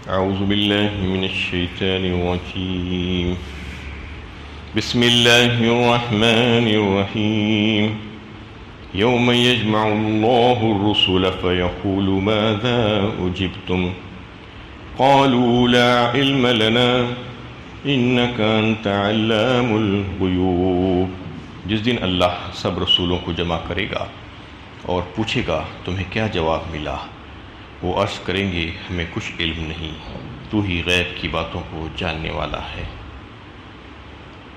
أعوذ بالله من الشيطان الرجيم. بسم الله الرحمن الرحيم. يوم يجمع الله الرسل فيقول ماذا أجبتم قالوا لا علم لنا إنك أنت علام الغيوب. جس دن اللہ سب رسولوں کو جمع کرے گا اور پوچھے گا تمہیں کیا جواب ملا، وہ عرض کریں گے ہمیں کچھ علم نہیں، تو ہی غیب کی باتوں کو جاننے والا ہے۔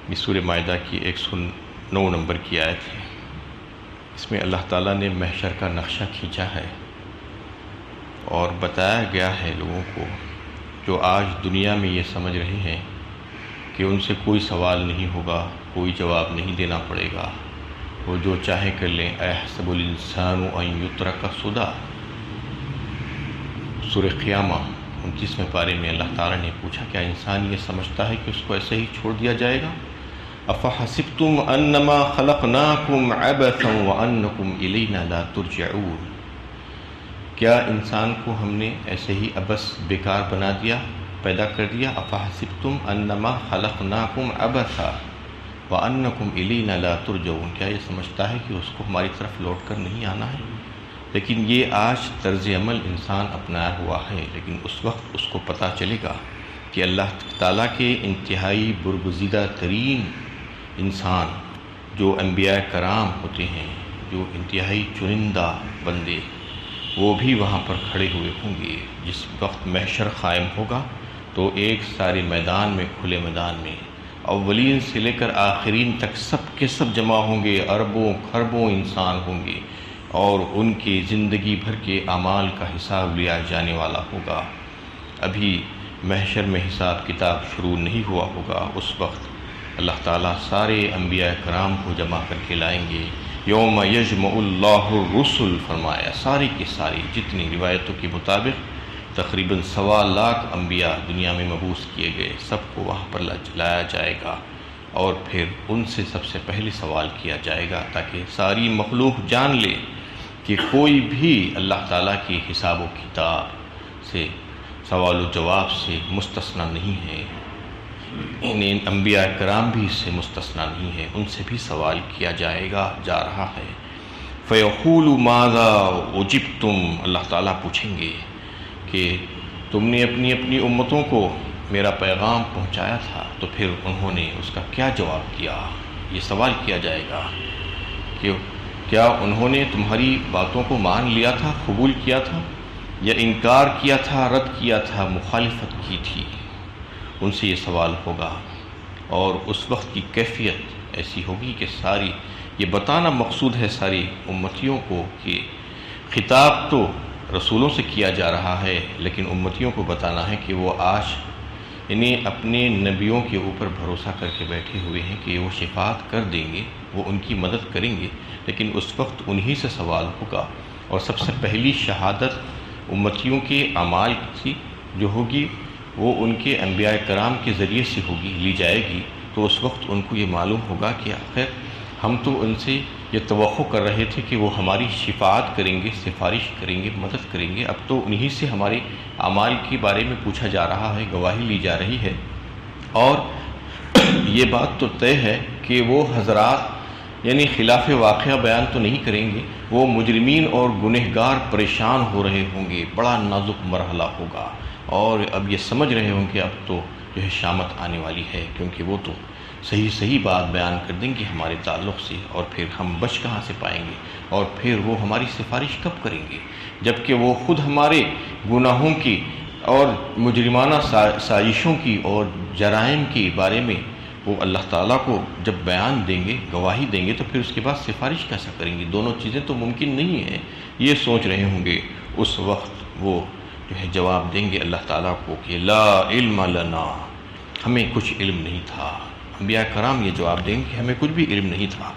یہ سورہ مائدہ کی 109 نمبر کی آیت ہے۔ اس میں اللہ تعالیٰ نے محشر کا نقشہ کھینچا ہے اور بتایا گیا ہے لوگوں کو جو آج دنیا میں یہ سمجھ رہے ہیں کہ ان سے کوئی سوال نہیں ہوگا، کوئی جواب نہیں دینا پڑے گا، وہ جو چاہے کر لیں۔ اَيَحْسَبُ الْإِنسَانُ أَن يُتْرَكَ سُدًى، سورہ قیامہ 29ویں پارے میں اللہ تعالیٰ نے پوچھا کیا انسان یہ سمجھتا ہے کہ اس کو ایسے ہی چھوڑ دیا جائے گا؟ أَفَحَسِبْتُمْ أَنَّمَا خَلَقْنَاكُمْ عَبَثًا وَأَنَّكُمْ إِلَيْنَا لَا تُرْجَعُونَ، کیا انسان کو ہم نے ایسے ہی عبث بیکار بنا دیا، پیدا کر دیا؟ أَفَحَسِبْتُمْ أَنَّمَا خَلَقْنَاكُمْ عَبَثًا وَأَنَّكُمْ إِلَيْنَا لَا تُرْجَعُونَ، کیا یہ سمجھتا ہے کہ اس کو ہماری طرف لوٹ کر نہیں آنا ہے؟ لیکن یہ آج طرز عمل انسان اپنایا ہوا ہے، لیکن اس وقت اس کو پتہ چلے گا کہ اللہ تعالیٰ کے انتہائی برگزیدہ ترین انسان جو انبیاء کرام ہوتے ہیں، جو انتہائی چنندہ بندے، وہ بھی وہاں پر کھڑے ہوئے ہوں گے۔ جس وقت محشر قائم ہوگا تو ایک سارے میدان میں، کھلے میدان میں، اولین سے لے کر آخرین تک سب کے سب جمع ہوں گے، اربوں کھربوں انسان ہوں گے، اور ان کی زندگی بھر کے اعمال کا حساب لیا جانے والا ہوگا۔ ابھی محشر میں حساب کتاب شروع نہیں ہوا ہوگا۔ اس وقت اللہ تعالیٰ سارے انبیاء کرام کو جمع کر کے لائیں گے۔ یوم یجمع اللہ الرسل فرمایا، ساری کی ساری جتنی روایتوں کے مطابق تقریباً 1.25 لاکھ انبیاء دنیا میں مبعوث کیے گئے، سب کو وہاں پر لایا جائے گا اور پھر ان سے سب سے پہلے سوال کیا جائے گا تاکہ ساری مخلوق جان لے کہ کوئی بھی اللہ تعالیٰ کی حساب و کتاب سے، سوال و جواب سے مستثنی نہیں ہے۔ انہیں انبیاء کرام بھی اس سے مستثنی نہیں ہے، ان سے بھی سوال کیا جا رہا ہے۔ فَيَقُولُ مَاذَا أُجِبْتُمْ، اللہ تعالیٰ پوچھیں گے کہ تم نے اپنی اپنی امتوں کو میرا پیغام پہنچایا تھا تو پھر انہوں نے اس کا کیا جواب دیا؟ یہ سوال کیا جائے گا کہ کیا انہوں نے تمہاری باتوں کو مان لیا تھا، قبول کیا تھا، یا انکار کیا تھا، رد کیا تھا، مخالفت کی تھی؟ ان سے یہ سوال ہوگا، اور اس وقت کی کیفیت ایسی ہوگی کہ ساری یہ بتانا مقصود ہے ساری امتیوں کو کہ خطاب تو رسولوں سے کیا جا رہا ہے، لیکن امتیوں کو بتانا ہے کہ وہ آج اپنے نبیوں کے اوپر بھروسہ کر کے بیٹھے ہوئے ہیں کہ وہ شفاعت کر دیں گے، وہ ان کی مدد کریں گے، لیکن اس وقت انہی سے سوال ہوگا۔ اور سب سے پہلی شہادت امتیوں کے اعمال کی جو ہوگی وہ ان کے انبیاء کرام کے ذریعے سے لی جائے گی۔ تو اس وقت ان کو یہ معلوم ہوگا کہ آخر ہم تو ان سے یہ توقع کر رہے تھے کہ وہ ہماری شفاعت کریں گے، سفارش کریں گے، مدد کریں گے، اب تو انہی سے ہمارے اعمال کے بارے میں پوچھا جا رہا ہے، گواہی لی جا رہی ہے۔ اور یہ بات تو طے ہے کہ وہ حضرات خلاف واقعہ بیان تو نہیں کریں گے، وہ مجرمین اور گنہگار پریشان ہو رہے ہوں گے، بڑا نازک مرحلہ ہوگا، اور اب یہ سمجھ رہے ہوں کہ اب تو شامت آنے والی ہے، کیونکہ وہ تو صحیح بات بیان کر دیں گے ہمارے تعلق سے، اور پھر ہم بچ کہاں سے پائیں گے، اور پھر وہ ہماری سفارش کب کریں گے، جبکہ وہ خود ہمارے گناہوں کی اور مجرمانہ سازشوں کی اور جرائم کے بارے میں وہ اللہ تعالیٰ کو جب بیان دیں گے، گواہی دیں گے، تو پھر اس کے بعد سفارش کیسا کریں گے؟ دونوں چیزیں تو ممکن نہیں ہیں، یہ سوچ رہے ہوں گے۔ اس وقت وہ جواب دیں گے اللہ تعالیٰ کو کہ لا علم لنا، ہمیں کچھ علم نہیں تھا۔ انبیاء کرام یہ جواب دیں گے کہ ہمیں کچھ بھی علم نہیں تھا،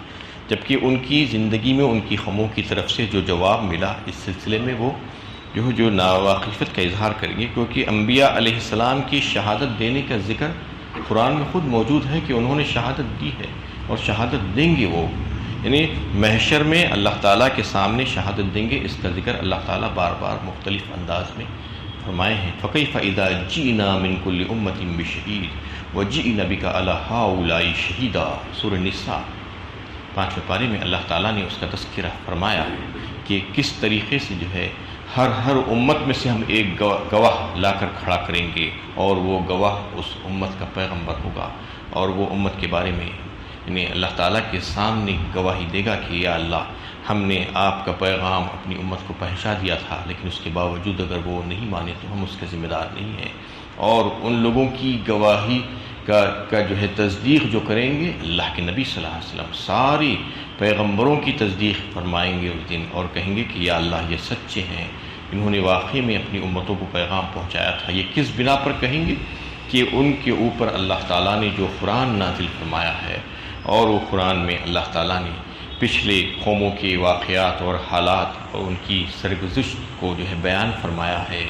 جبکہ ان کی زندگی میں ان کی قوموں کی طرف سے جو جواب ملا اس سلسلے میں وہ جو ناواقفیت کا اظہار کریں گے، کیونکہ انبیاء علیہ السلام کی شہادت دینے کا ذکر قرآن میں خود موجود ہے کہ انہوں نے شہادت دی ہے اور شہادت دیں گے وہ، محشر میں اللہ تعالیٰ کے سامنے شہادت دیں گے۔ اس کا ذکر اللہ تعالیٰ بار بار مختلف انداز میں فرمائے ہیں فَكَيْفَ إِذَا جِئْنَا مِنْ كُلِّ أُمَّةٍ بِشَهِيدٍ وَجِئْنَا بِكَ عَلَى هَؤُلَاءِ شَهِيدًا۔ سورہ نساء 5ویں پارے میں اللہ تعالیٰ نے اس کا تذکرہ فرمایا کہ کس طریقے سے جو ہے ہر امت میں سے ہم ایک گواہ لا کر کھڑا کریں گے، اور وہ گواہ اس امت کا پیغمبر ہوگا، اور وہ امت کے بارے میں یعنی اللہ تعالیٰ کے سامنے گواہی دے گا کہ یا اللہ، ہم نے آپ کا پیغام اپنی امت کو پہنچا دیا تھا، لیکن اس کے باوجود اگر وہ نہیں مانے تو ہم اس کے ذمہ دار نہیں ہیں۔ اور ان لوگوں کی گواہی کا جو ہے تصدیق جو کریں گے، اللہ کے نبی صلی اللہ علیہ وسلم ساری پیغمبروں کی تصدیق فرمائیں گے اس دن، اور کہیں گے کہ یا اللہ، یہ سچے ہیں، انہوں نے واقعی میں اپنی امتوں کو پیغام پہنچایا تھا۔ یہ کس بنا پر کہیں گے؟ کہ ان کے اوپر اللہ تعالیٰ نے جو قرآن نازل فرمایا ہے، اور وہ قرآن میں اللہ تعالیٰ نے پچھلے قوموں کے واقعات اور حالات اور ان کی سرگزشت کو جو ہے بیان فرمایا ہے،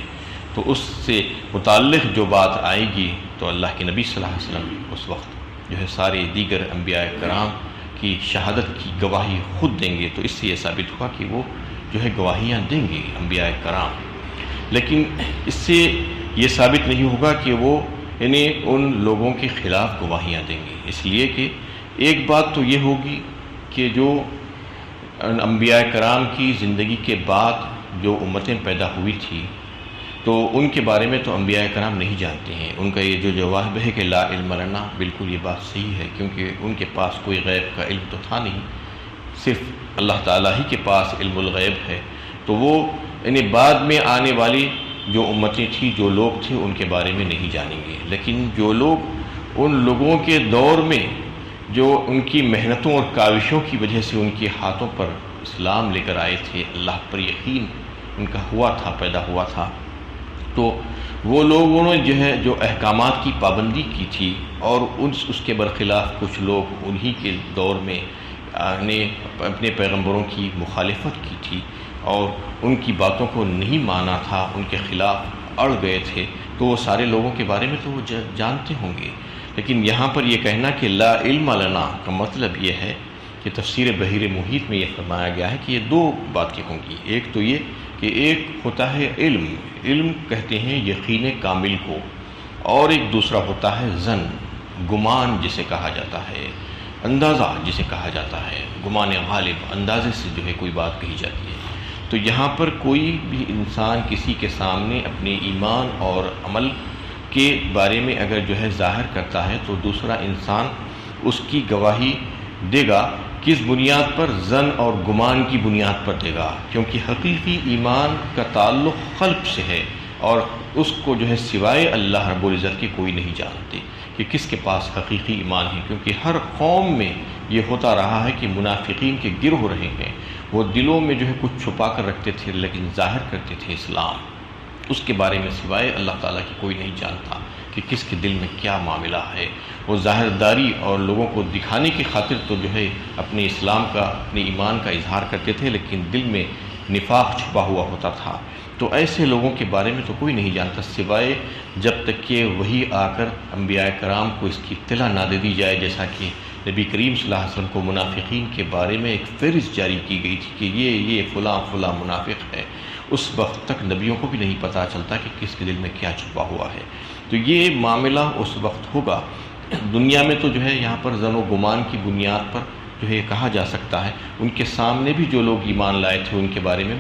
تو اس سے متعلق جو بات آئے گی تو اللہ کے نبی صلی اللہ علیہ وسلم اس وقت جو ہے سارے دیگر انبیاء کرام کی شہادت کی گواہی خود دیں گے۔ تو اس سے یہ ثابت ہوا کہ وہ جو ہے گواہیاں دیں گے انبیاء کرام، لیکن اس سے یہ ثابت نہیں ہوگا کہ وہ یعنی ان لوگوں کے خلاف گواہیاں دیں گے، اس لیے کہ ایک بات تو یہ ہوگی کہ جو انبیاء کرام کی زندگی کے بعد جو امتیں پیدا ہوئی تھی تو ان کے بارے میں تو انبیاء کرام نہیں جانتے ہیں۔ ان کا یہ جو جواب ہے کہ لا علم لنا، بالکل یہ بات صحیح ہے، کیونکہ ان کے پاس کوئی غیب کا علم تو تھا نہیں، صرف اللہ تعالیٰ ہی کے پاس علم الغیب ہے۔ تو وہ یعنی بعد میں آنے والی جو امتیں تھیں، جو لوگ تھے، ان کے بارے میں نہیں جانیں گے، لیکن جو لوگ ان لوگوں کے دور میں جو ان کی محنتوں اور کاوشوں کی وجہ سے ان کے ہاتھوں پر اسلام لے کر آئے تھے، اللہ پر یقین ان کا ہوا تھا، پیدا ہوا تھا، تو وہ لوگوں نے جو ہے جو احکامات کی پابندی کی تھی، اور اس کے برخلاف کچھ لوگ انہی کے دور میں نے اپنے پیغمبروں کی مخالفت کی تھی اور ان کی باتوں کو نہیں مانا تھا، ان کے خلاف اڑ گئے تھے، تو وہ سارے لوگوں کے بارے میں تو وہ جانتے ہوں گے۔ لیکن یہاں پر یہ کہنا کہ لا علم لنا کا مطلب یہ ہے کہ تفسیر بحیر محیط میں یہ فرمایا گیا ہے کہ یہ دو باتیں ہوں گی۔ ایک تو یہ کہ ایک ہوتا ہے علم کہتے ہیں یقین کامل کو، اور ایک دوسرا ہوتا ہے ظن، گمان جسے کہا جاتا ہے، اندازہ جسے کہا جاتا ہے، گمان غالب، اندازے سے جو ہے کوئی بات کہی جاتی ہے۔ تو یہاں پر کوئی بھی انسان کسی کے سامنے اپنے ایمان اور عمل کے بارے میں اگر جو ہے ظاہر کرتا ہے تو دوسرا انسان اس کی گواہی دے گا، کس بنیاد پر؟ ظن اور گمان کی بنیاد پر دے گا، کیونکہ حقیقی ایمان کا تعلق قلب سے ہے، اور اس کو جو ہے سوائے اللہ رب العزت کے کوئی نہیں جانتے کہ کس کے پاس حقیقی ایمان ہے، کیونکہ ہر قوم میں یہ ہوتا رہا ہے کہ منافقین کے گروہ رہے ہیں، وہ دلوں میں جو ہے کچھ چھپا کر رکھتے تھے لیکن ظاہر کرتے تھے اسلام، اس کے بارے میں سوائے اللہ تعالیٰ کی کوئی نہیں جانتا کہ کس کے دل میں کیا معاملہ ہے۔ وہ ظاہر داری اور لوگوں کو دکھانے کی خاطر تو جو ہے اپنے اسلام کا، اپنے ایمان کا اظہار کرتے تھے، لیکن دل میں نفاق چھپا ہوا ہوتا تھا۔ تو ایسے لوگوں کے بارے میں تو کوئی نہیں جانتا سوائے جب تک کہ وہی آ کر انبیاء کرام کو اس کی اطلاع نہ دے دی جائے، جیسا کہ نبی کریم صلی اللہ علیہ وسلم کو منافقین کے بارے میں ایک فہرست جاری کی گئی تھی کہ یہ فلاں فلاں منافق ہے، اس وقت تک نبیوں کو بھی نہیں پتہ چلتا کہ کس کے دل میں کیا چھپا ہوا ہے۔ تو یہ معاملہ اس وقت ہوگا۔ دنیا میں تو جو ہے یہاں پر ظن و گمان کی بنیاد پر جو ہے کہا جا سکتا ہے، ان کے سامنے بھی جو لوگ ایمان لائے تھے ان کے بارے میں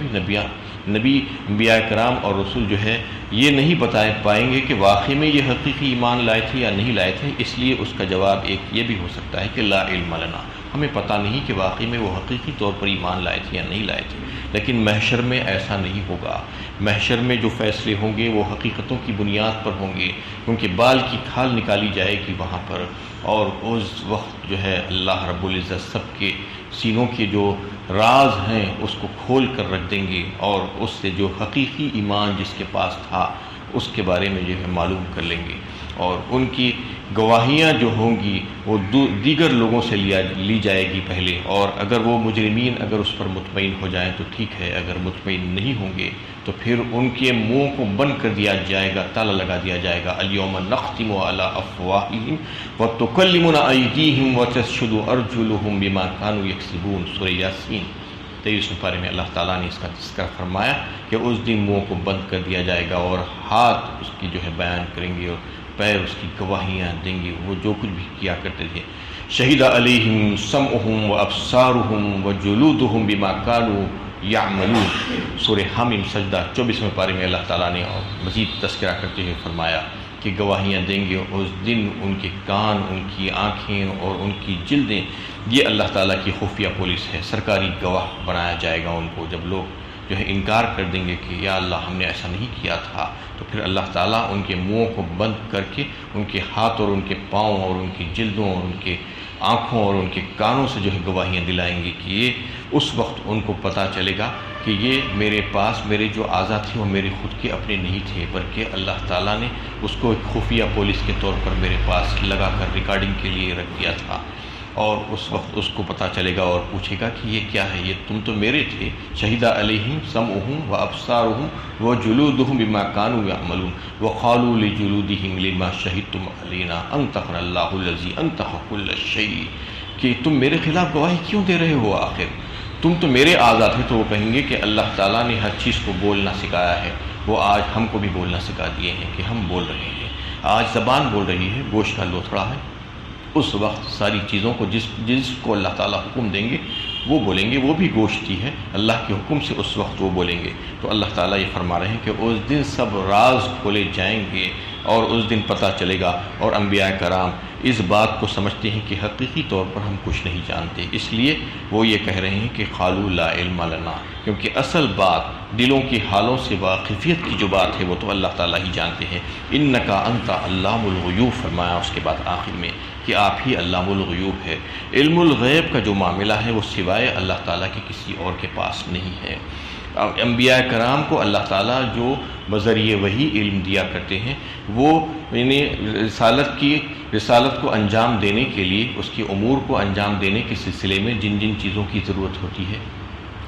بھی انبیاء کرام اور رسول جو ہے یہ نہیں بتا پائیں گے کہ واقعی میں یہ حقیقی ایمان لائے تھے یا نہیں لائے تھے، اس لیے اس کا جواب ایک یہ بھی ہو سکتا ہے کہ لا علم لنا، ہمیں پتہ نہیں کہ واقعی میں وہ حقیقی طور پر ایمان لائے تھے یا نہیں لائے تھے۔ لیکن محشر میں ایسا نہیں ہوگا، محشر میں جو فیصلے ہوں گے وہ حقیقتوں کی بنیاد پر ہوں گے، کیونکہ بال کی کھال نکالی جائے گی وہاں پر، اور اس وقت جو ہے اللہ رب العزت سب کے سینوں کے جو راز ہیں اس کو کھول کر رکھ دیں گے، اور اس سے جو حقیقی ایمان جس کے پاس تھا اس کے بارے میں جو ہے معلوم کر لیں گے، اور ان کی گواہیاں جو ہوں گی وہ دیگر لوگوں سے لی جائے گی پہلے، اور اگر وہ مجرمین اگر اس پر مطمئن ہو جائیں تو ٹھیک ہے، اگر مطمئن نہیں ہوں گے تو پھر ان کے منہ کو بند کر دیا جائے گا، تالا لگا دیا جائے گا۔ الیوم نختم علی افواہہم وتکلمنا ایدیہم وتشہد ارجلہم بما کانوا یکسبون، سورہ یاسین 23 پارے میں اللہ تعالیٰ نے اس کا تذکرہ فرمایا کہ اس دن منہ کو بند کر دیا جائے گا اور ہاتھ اس کی جو ہے بیان کریں گے اور پیر اس کی گواہیاں دیں گے، وہ جو کچھ بھی کیا کرتے تھے۔ شہید علیہم سمعہم و ابصارہم و جلودہم بما کانوا یعملون، سورہ حامیم سجدہ 24 پارے میں اللہ تعالیٰ نے اور مزید تذکرہ کرتے ہوئے فرمایا کہ گواہیاں دیں گے اس دن ان کے کان، ان کی آنکھیں اور ان کی جلدیں۔ یہ اللہ تعالیٰ کی خفیہ پولیس ہے، سرکاری گواہ بنایا جائے گا ان کو۔ جب لوگ جو ہے انکار کر دیں گے کہ یا اللہ ہم نے ایسا نہیں کیا تھا، تو پھر اللہ تعالیٰ ان کے منہوں کو بند کر کے ان کے ہاتھ اور ان کے پاؤں اور ان کی جلدوں اور ان کے آنکھوں اور ان کے کانوں سے جو ہے گواہیاں دلائیں گے کہ یہ اس وقت ان کو پتہ چلے گا کہ یہ میرے پاس میرے جو اعضاء تھے وہ میرے خود کے اپنے نہیں تھے، بلکہ اللہ تعالیٰ نے اس کو ایک خفیہ پولیس کے طور پر میرے پاس لگا کر ریکارڈنگ کے لیے رکھ دیا تھا۔ اور اس وقت اس کو پتہ چلے گا اور پوچھے گا کہ یہ کیا ہے، یہ تم تو میرے تھے۔ شہید علیہم سمعہم و ابصارہم و جلودہم بما کانوا یعملون وقالوا لجلودہم لما شہدتم علینا انطقنا اللہ الذی انطق کل شیء، کہ تم میرے خلاف گواہی کیوں دے رہے ہو؟ آخر تم تو میرے اعضاء تھے۔ تو وہ کہیں گے کہ اللہ تعالیٰ نے ہر چیز کو بولنا سکھایا ہے، وہ آج ہم کو بھی بولنا سکھا دیے ہیں کہ ہم بول رہے ہیں۔ آج زبان بول رہی ہے، گوشت کا لوتھڑا ہے۔ اس وقت ساری چیزوں کو جس کو اللہ تعالیٰ حکم دیں گے وہ بولیں گے، وہ بھی گوشت ہی ہے، اللہ کے حکم سے اس وقت وہ بولیں گے۔ تو اللہ تعالیٰ یہ فرما رہے ہیں کہ اس دن سب راز کھولے جائیں گے اور اس دن پتہ چلے گا، اور انبیاء کرام اس بات کو سمجھتے ہیں کہ حقیقی طور پر ہم کچھ نہیں جانتے، اس لیے وہ یہ کہہ رہے ہیں کہ قالوا لا علم لنا، کیونکہ اصل بات دلوں کی حالوں سے واقفیت کی جو بات ہے وہ تو اللہ تعالیٰ ہی جانتے ہیں۔ انک انت علام الغیوب فرمایا اس کے بعد آخر میں کہ آپ ہی علام الغیوب ہے۔ علم الغیب کا جو معاملہ ہے وہ سوائے اللہ تعالیٰ کے کسی اور کے پاس نہیں ہے۔ انبیاء کرام کو اللہ تعالیٰ جو بذریعہ وحی علم دیا کرتے ہیں، وہ رسالت کو انجام دینے کے لیے، اس کے امور کو انجام دینے کے سلسلے میں جن جن چیزوں کی ضرورت ہوتی ہے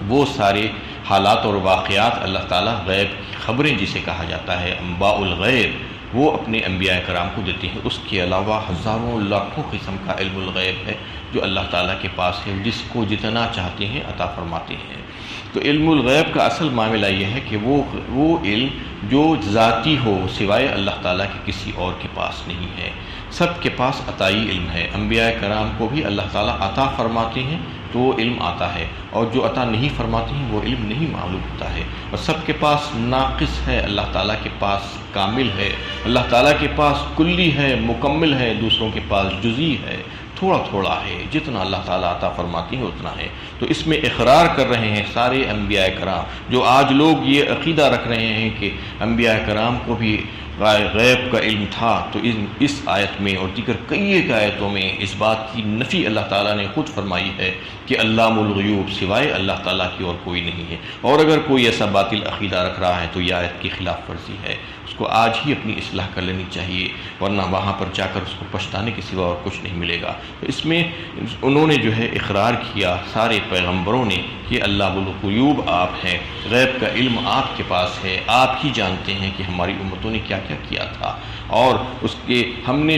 وہ سارے حالات اور واقعات اللہ تعالیٰ غیب کی خبریں جسے کہا جاتا ہے، انباء الغیب، وہ اپنے انبیاء کرام کو دیتے ہیں۔ اس کے علاوہ ہزاروں لاکھوں قسم کا علم الغیب ہے جو اللہ تعالیٰ کے پاس ہے، جس کو جتنا چاہتے ہیں عطا فرماتے ہیں۔ تو علم الغیب کا اصل معاملہ یہ ہے کہ وہ علم جو ذاتی ہو، سوائے اللہ تعالیٰ کے کسی اور کے پاس نہیں ہے۔ سب کے پاس عطائی علم ہے، انبیاء کرام کو بھی اللہ تعالیٰ عطا فرماتے ہیں تو وہ علم آتا ہے، اور جو عطا نہیں فرماتے ہیں وہ علم نہیں معلوم ہوتا ہے۔ اور سب کے پاس ناقص ہے، اللہ تعالیٰ کے پاس کامل ہے، اللہ تعالیٰ کے پاس کلی ہے، مکمل ہے، دوسروں کے پاس جزئی ہے، تھوڑا تھوڑا ہے، جتنا اللہ تعالیٰ عطا فرماتے ہیں اتنا ہے۔ تو اس میں اقرار کر رہے ہیں سارے انبیاء کرام، جو آج لوگ یہ عقیدہ رکھ رہے ہیں کہ انبیاء کرام کو بھی غیب کا علم تھا، تو اس آیت میں اور دیگر کئی ایک آیتوں میں اس بات کی نفی اللہ تعالیٰ نے خود فرمائی ہے کہ علام الغیوب سوائے اللہ تعالیٰ کی اور کوئی نہیں ہے۔ اور اگر کوئی ایسا باطل عقیدہ رکھ رہا ہے تو یہ آیت کی خلاف ورزی ہے، اس کو آج ہی اپنی اصلاح کر لینی چاہیے، ورنہ وہاں پر جا کر اس کو پچھتانے کے سوا اور کچھ نہیں ملے گا۔ تو اس میں انہوں نے جو ہے اقرار کیا سارے پیغمبروں نے کہ علام الغیوب آپ ہیں، غیب کا علم آپ کے پاس ہے، آپ ہی جانتے ہیں کہ ہماری امتوں نے کیا کیا تھا، اور اس کے ہم نے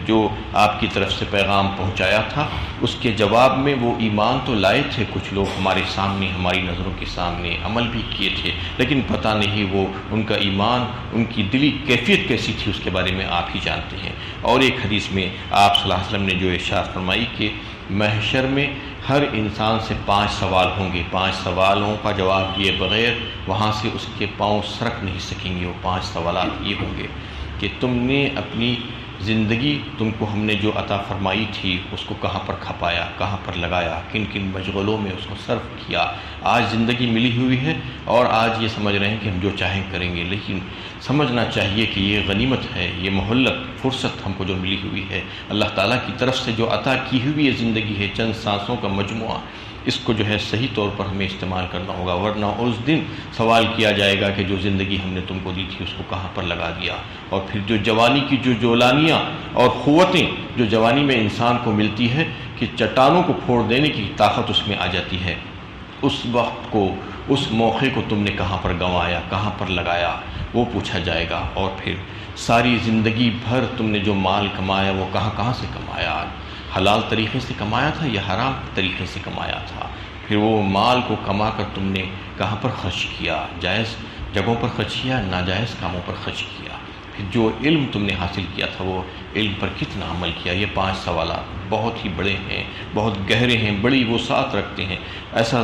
جو آپ کی طرف سے پیغام پہنچایا تھا اس کے جواب میں وہ ایمان تو لائے تھے، کچھ لوگ ہمارے سامنے، ہماری نظروں کے سامنے عمل بھی کیے تھے، لیکن پتہ نہیں وہ ان کا ایمان، ان کی دلی کیفیت کیسی تھی، اس کے بارے میں آپ ہی جانتے ہیں۔ اور ایک حدیث میں آپ صلی اللہ علیہ وسلم نے جو ارشاد فرمائی کہ محشر میں ہر انسان سے 5 سوال ہوں گے، 5 سوالوں کا جواب دیے بغیر وہاں سے اس کے پاؤں سرک نہیں سکیں گے۔ وہ 5 سوالات یہ ہوں گے کہ تم نے اپنی زندگی، تم کو ہم نے جو عطا فرمائی تھی اس کو کہاں پر کھپایا، کہاں پر لگایا، کن کن مشغلوں میں اس کو صرف کیا۔ آج زندگی ملی ہوئی ہے اور آج یہ سمجھ رہے ہیں کہ ہم جو چاہیں کریں گے، لیکن سمجھنا چاہیے کہ یہ غنیمت ہے، یہ مہلت، فرصت ہم کو جو ملی ہوئی ہے، اللہ تعالیٰ کی طرف سے جو عطا کی ہوئی یہ زندگی ہے، چند سانسوں کا مجموعہ، اس کو جو ہے صحیح طور پر ہمیں استعمال کرنا ہوگا، ورنہ اس دن سوال کیا جائے گا کہ جو زندگی ہم نے تم کو دی تھی اس کو کہاں پر لگا دیا۔ اور پھر جو جوانی کی جو جولانیاں اور قوتیں جو جوانی میں انسان کو ملتی ہے کہ چٹانوں کو پھوڑ دینے کی طاقت اس میں آ جاتی ہے، اس وقت کو، اس موقع کو تم نے کہاں پر گنوایا، کہاں پر لگایا، وہ پوچھا جائے گا۔ اور پھر ساری زندگی بھر تم نے جو مال کمایا وہ کہاں کہاں سے کمایا، حلال طریقے سے کمایا تھا یا حرام طریقے سے کمایا تھا، پھر وہ مال کو کما کر تم نے کہاں پر خرچ کیا؟ جائز جگہوں پر خرچ کیا، ناجائز کاموں پر خرچ کیا؟ پھر جو علم تم نے حاصل کیا تھا وہ علم پر کتنا عمل کیا؟ یہ 5 سوالات بہت ہی بڑے ہیں، بہت گہرے ہیں، بڑی وسعت رکھتے ہیں۔ ایسا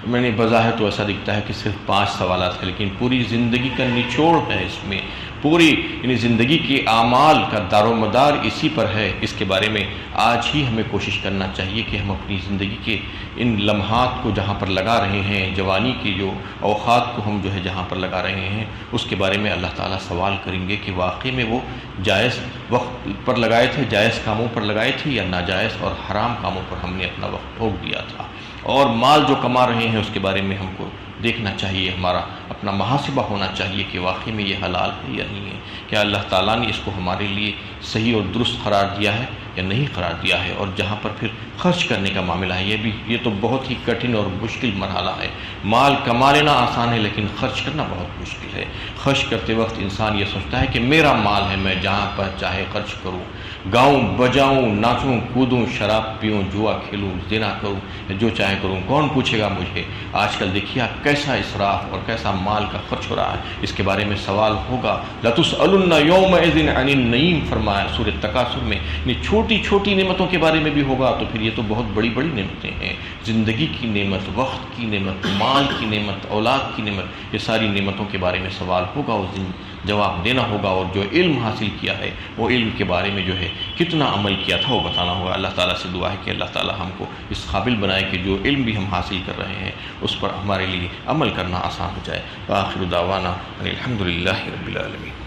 میں نے بظاہر تو ایسا دکھتا ہے کہ صرف 5 سوالات ہیں، لیکن پوری زندگی کا نچوڑ ہے اس میں، پوری یعنی زندگی کے اعمال کا دار و مدار اسی پر ہے۔ اس کے بارے میں آج ہی ہمیں کوشش کرنا چاہیے کہ ہم اپنی زندگی کے ان لمحات کو جہاں پر لگا رہے ہیں، جوانی کی جو اوقات کو ہم جو ہے جہاں پر لگا رہے ہیں، اس کے بارے میں اللہ تعالیٰ سوال کریں گے کہ واقعی میں وہ جائز وقت پر لگائے تھے، جائز کاموں پر لگائے تھے، یا ناجائز اور حرام کاموں پر ہم نے اپنا وقت ٹھوک دیا تھا۔ اور مال جو کما رہے ہیں اس کے بارے میں ہم کو دیکھنا چاہیے، ہمارا اپنا محاسبہ ہونا چاہیے کہ واقعی میں یہ حلال ہے یا نہیں ہے، کیا اللہ تعالیٰ نے اس کو ہمارے لیے صحیح اور درست قرار دیا ہے یا نہیں قرار دیا ہے۔ اور جہاں پر پھر خرچ کرنے کا معاملہ ہے، یہ تو بہت ہی کٹھن اور مشکل مرحلہ ہے۔ مال کما لینا آسان ہے لیکن خرچ کرنا بہت مشکل ہے۔ خرچ کرتے وقت انسان یہ سوچتا ہے کہ میرا مال ہے، میں جہاں پر چاہے خرچ کروں، گاؤں بجاؤں، ناچوں کودوں، شراب پیوں، جوا کھیلوں، زنا کروں، جو چاہے کروں، کون پوچھے گا مجھے۔ آج کل دیکھیے آپ کیسا اسراف اور کیسا مال کا خرچ ہو رہا ہے، اس کے بارے میں سوال ہوگا۔ لَتُسْأَلُنَّ يَوْمَئِذٍ عَنِ النَّعِيمِ فرمایا سورۃ تکاثر میں۔ چھوٹی چھوٹی نعمتوں کے بارے میں بھی ہوگا تو پھر یہ تو بہت بڑی بڑی نعمتیں ہیں۔ زندگی کی نعمت، وقت کی نعمت، مال کی نعمت، اولاد کی نعمت، یہ ساری نعمتوں کے بارے میں سوال ہوگا، اس دن جواب دینا ہوگا۔ اور جو علم حاصل کیا ہے وہ علم کے بارے میں جو ہے کتنا عمل کیا تھا وہ بتانا ہوگا۔ اللہ تعالیٰ سے دعا ہے کہ اللہ تعالیٰ ہم کو اس قابل بنائے کہ جو علم بھی ہم حاصل کر رہے ہیں اس پر ہمارے لیے عمل کرنا آسان ہو جائے۔ وآخر دعوانا ان الحمد للہ رب العالمین۔